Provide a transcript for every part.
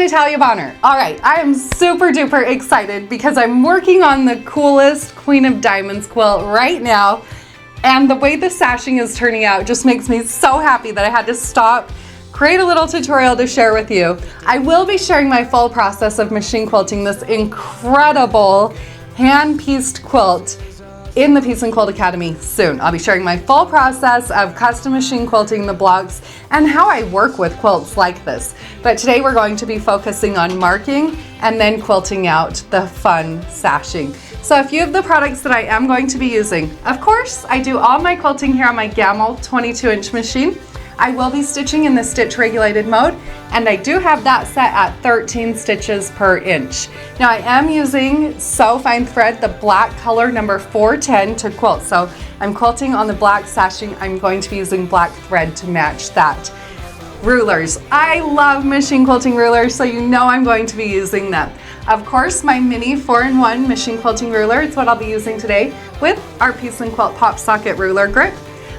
Natalia Bonner. All right, I am super duper excited because I'm working on the coolest Queen of Diamonds quilt right now. And the way the sashing is turning out just makes me so happy that I had to stop, create a little tutorial to share with you. I will be sharing my full process of machine quilting this incredible hand-pieced quilt in the Piece and Quilt Academy soon. I'll be sharing my full process of custom machine quilting the blocks and how I work with quilts like this. But today we're going to be focusing on marking and then quilting out the fun sashing. So a few of the products that I am going to be using. Of course, I do all my quilting here on my Gamble 22-inch machine. I will be stitching in the stitch regulated mode, and I do have that set at 13 stitches per inch. Now I am using So Fine Thread, the black color number 410 to quilt. So I'm quilting on the black sashing. I'm going to be using black thread to match that. Rulers. I love machine quilting rulers, so you know I'm going to be using them. Of course, my mini 4-in-1 machine quilting ruler is what I'll be using today with our Piece and Quilt Pop Socket ruler grip.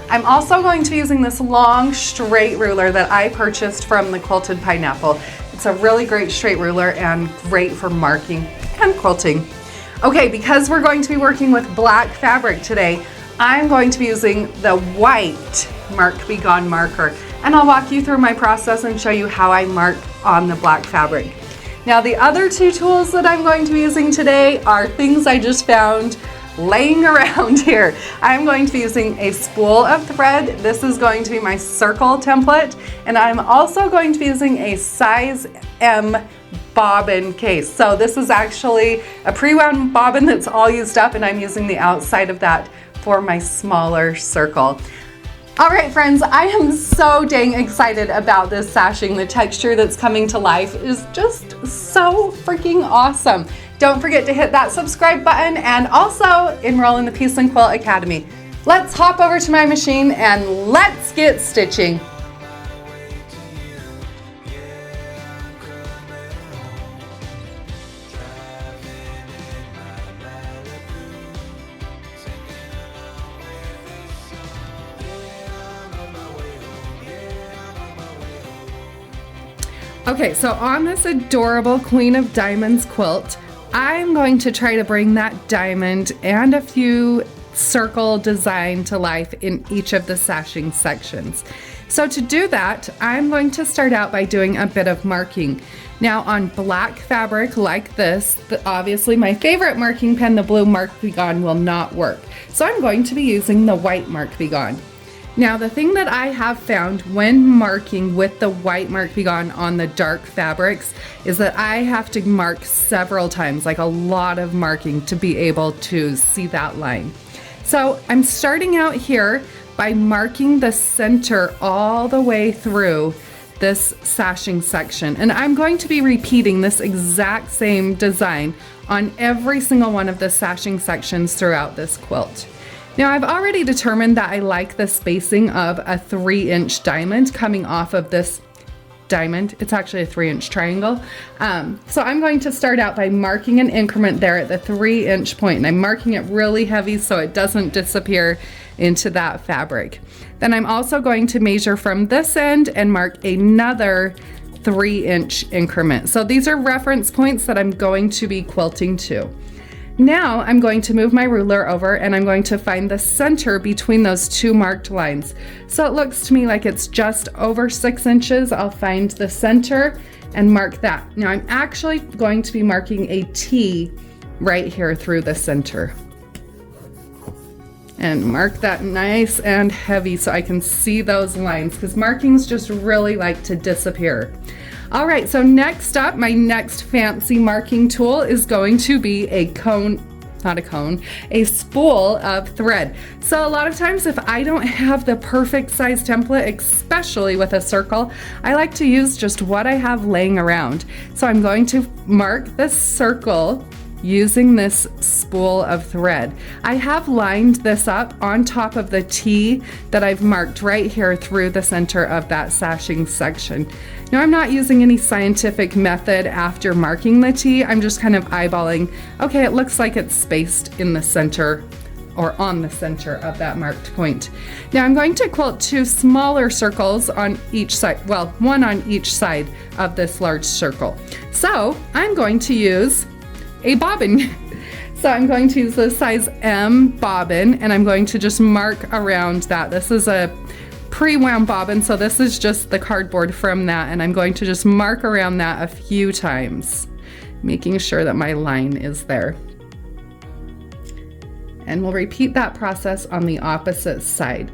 I'm also going to be using this long straight ruler that I purchased from the Quilted Pineapple. It's a really great straight ruler and great for marking and quilting. Okay, because we're going to be working with black fabric today, I'm going to be using the white Mark Be Gone marker, and I'll walk you through my process and show you how I mark on the black fabric. Now the other two tools that I'm going to be using today are things I just found laying around here. I'm going to be using a spool of thread. This is going to be my circle template, and I'm also going to be using a size M bobbin case. So this is actually a pre-wound bobbin that's all used up, and I'm using the outside of that for my smaller circle. All right, friends, I am so dang excited about this sashing. The texture that's coming to life is just so freaking awesome. Don't forget to hit that subscribe button and also enroll in the Piece and Quilt Academy. Let's hop over to my machine and let's get stitching. Okay, so on this adorable Queen of Diamonds quilt, I'm going to try to bring that diamond and a few circle design to life in each of the sashing sections. So to do that, I'm going to start out by doing a bit of marking. Now on black fabric like this, obviously my favorite marking pen, the blue Mark Be Gone, will not work. So I'm going to be using the white Mark Be Gone. Now the thing that I have found when marking with the white Mark Be Gone on the dark fabrics is that I have to mark several times, like a lot of marking, to be able to see that line. So I'm starting out here by marking the center all the way through this sashing section, and I'm going to be repeating this exact same design on every single one of the sashing sections throughout this quilt. Now I've already determined that I like the spacing of a 3-inch diamond coming off of this diamond. It's actually a 3-inch triangle. So I'm going to start out by marking an increment there at the 3-inch point, and I'm marking it really heavy so it doesn't disappear into that fabric. Then I'm also going to measure from this end and mark another 3-inch increment. So these are reference points that I'm going to be quilting to. Now I'm going to move my ruler over and I'm going to find the center between those two marked lines. So it looks to me like it's just over 6 inches. I'll find the center and mark that. Now I'm actually going to be marking a T right here through the center. And mark that nice and heavy so I can see those lines, because markings just really like to disappear. All right, so next up, my next fancy marking tool is going to be a spool of thread. So a lot of times if I don't have the perfect size template, especially with a circle, I like to use just what I have laying around. So I'm going to mark the circle using this spool of thread. I have lined this up on top of the T that I've marked right here through the center of that sashing section. Now I'm not using any scientific method after marking the T. I'm just kind of eyeballing, okay, it looks like it's spaced in the center or on the center of that marked point. Now I'm going to quilt 2 smaller circles on each side, well, one on each side of this large circle. So I'm going to use a bobbin. So I'm going to use the size M bobbin, and I'm going to just mark around that. This is a pre-wound bobbin, so this is just the cardboard from that, and I'm going to just mark around that a few times, making sure that my line is there. And we'll repeat that process on the opposite side.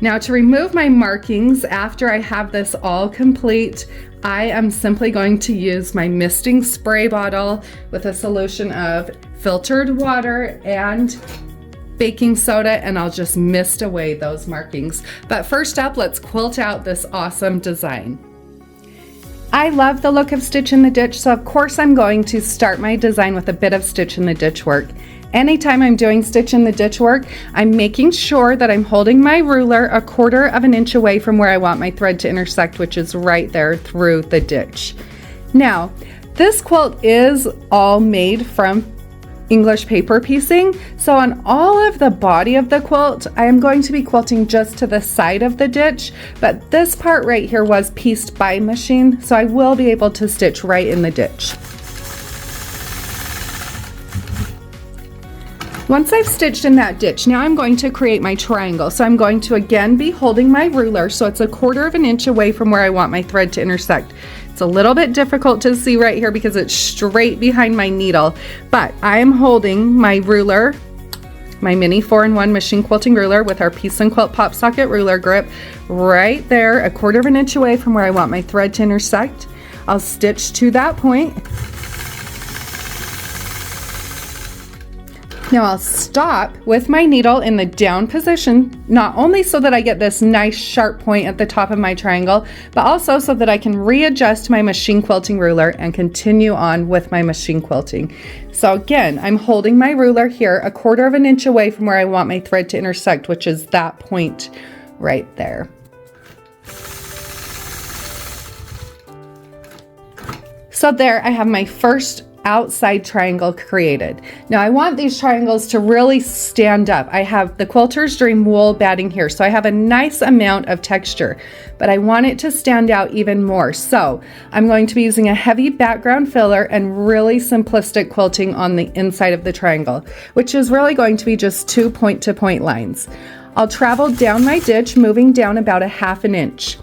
Now to remove my markings after I have this all complete, I am simply going to use my misting spray bottle with a solution of filtered water and baking soda, and I'll just mist away those markings. But first up, let's quilt out this awesome design. I love the look of Stitch in the Ditch, so of course I'm going to start my design with a bit of Stitch in the Ditch work. Anytime I'm doing Stitch in the Ditch work, I'm making sure that I'm holding my ruler 1/4 of an inch away from where I want my thread to intersect, which is right there through the ditch. Now, this quilt is all made from English paper piecing, so on all of the body of the quilt, I am going to be quilting just to the side of the ditch, but this part right here was pieced by machine, so I will be able to stitch right in the ditch. Once I've stitched in that ditch, now I'm going to create my triangle. So I'm going to again be holding my ruler, so it's 1/4 of an inch away from where I want my thread to intersect. It's a little bit difficult to see right here because it's straight behind my needle, but I am holding my ruler, my mini 4-in-1 machine quilting ruler with our Piece and Quilt Pop Socket ruler grip right there, 1/4 of an inch away from where I want my thread to intersect. I'll stitch to that point. Now I'll stop with my needle in the down position, not only so that I get this nice sharp point at the top of my triangle, but also so that I can readjust my machine quilting ruler and continue on with my machine quilting. So again, I'm holding my ruler here 1/4 of an inch away from where I want my thread to intersect, which is that point right there. So there I have my first outside triangle created. Now I want these triangles to really stand up. I have the Quilter's Dream wool batting here, so I have a nice amount of texture, but I want it to stand out even more. So I'm going to be using a heavy background filler and really simplistic quilting on the inside of the triangle, which is really going to be just 2 point-to-point lines. I'll travel down my ditch, moving down about 1/2 an inch.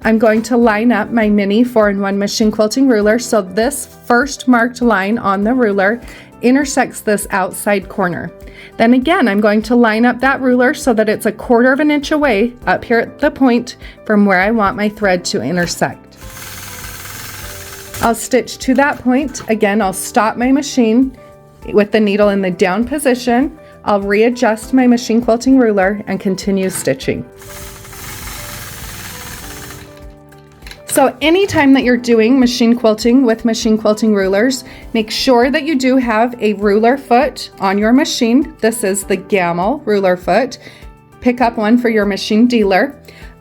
I'm going to line up my mini 4-in-1 machine quilting ruler, so this first marked line on the ruler intersects this outside corner. Then again, I'm going to line up that ruler so that it's 1/4 of an inch away up here at the point from where I want my thread to intersect. I'll stitch to that point. Again, I'll stop my machine with the needle in the down position. I'll readjust my machine quilting ruler and continue stitching. So anytime that you're doing machine quilting with machine quilting rulers, make sure that you do have a ruler foot on your machine. This is the Gamel ruler foot. Pick up one for your machine dealer.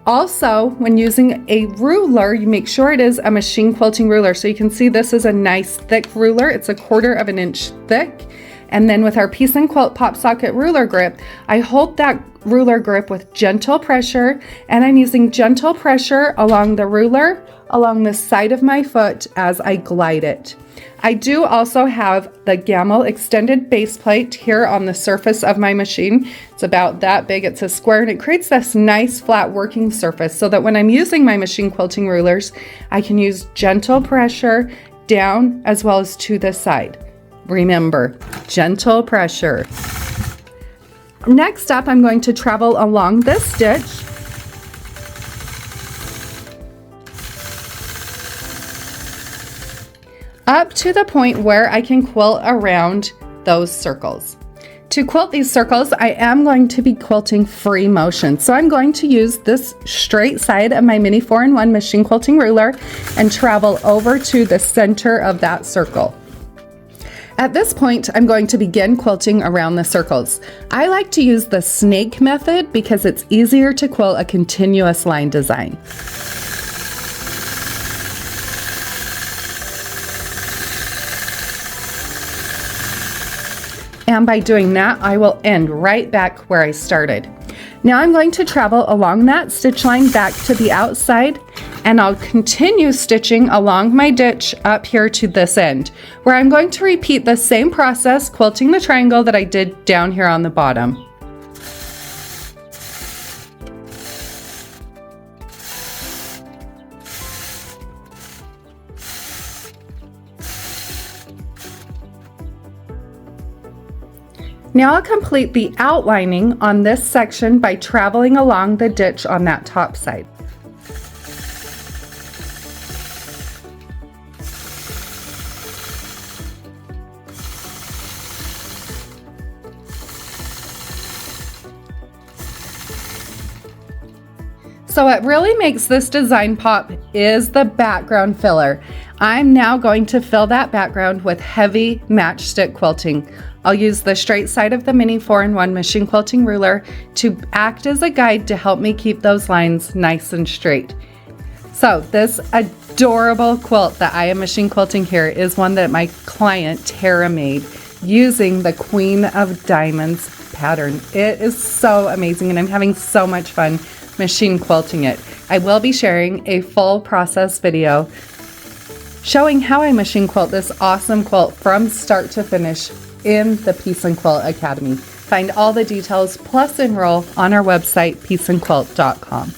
Also, when using a ruler, you make sure it is a machine quilting ruler. So you can see this is a nice thick ruler. It's 1/4 of an inch thick. And then with our Piece and Quilt Pop Socket ruler grip, I hold that ruler grip with gentle pressure, and I'm using gentle pressure along the ruler, along the side of my foot as I glide it. I do also have the Gamel extended base plate here on the surface of my machine. It's about that big, it's a square, and it creates this nice flat working surface so that when I'm using my machine quilting rulers, I can use gentle pressure down as well as to the side. Remember, gentle pressure. Next up, I'm going to travel along this stitch. Up to the point where I can quilt around those circles. To quilt these circles, I am going to be quilting free motion. So I'm going to use this straight side of my mini 4-in-1 machine quilting ruler and travel over to the center of that circle. At this point, I'm going to begin quilting around the circles. I like to use the snake method because it's easier to quilt a continuous line design. And by doing that, I will end right back where I started. Now I'm going to travel along that stitch line back to the outside, and I'll continue stitching along my ditch up here to this end, where I'm going to repeat the same process, quilting the triangle that I did down here on the bottom. Now I'll complete the outlining on this section by traveling along the ditch on that top side. So what really makes this design pop is the background filler. I'm now going to fill that background with heavy matchstick quilting. I'll use the straight side of the mini 4-in-1 machine quilting ruler to act as a guide to help me keep those lines nice and straight. So this adorable quilt that I am machine quilting here is one that my client Tara made using the Queen of Diamonds pattern. It is so amazing, and I'm having so much fun machine quilting it. I will be sharing a full process video showing how I machine quilt this awesome quilt from start to finish in the Piece and Quilt Academy. Find all the details plus enroll on our website, pieceandquilt.com.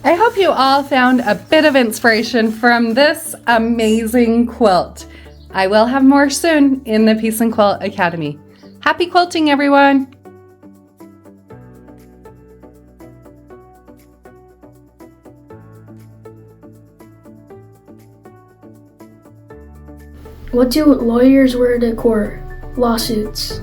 I hope you all found a bit of inspiration from this amazing quilt. I will have more soon in the Piece and Quilt Academy. Happy quilting, everyone! What do lawyers wear to court? Lawsuits.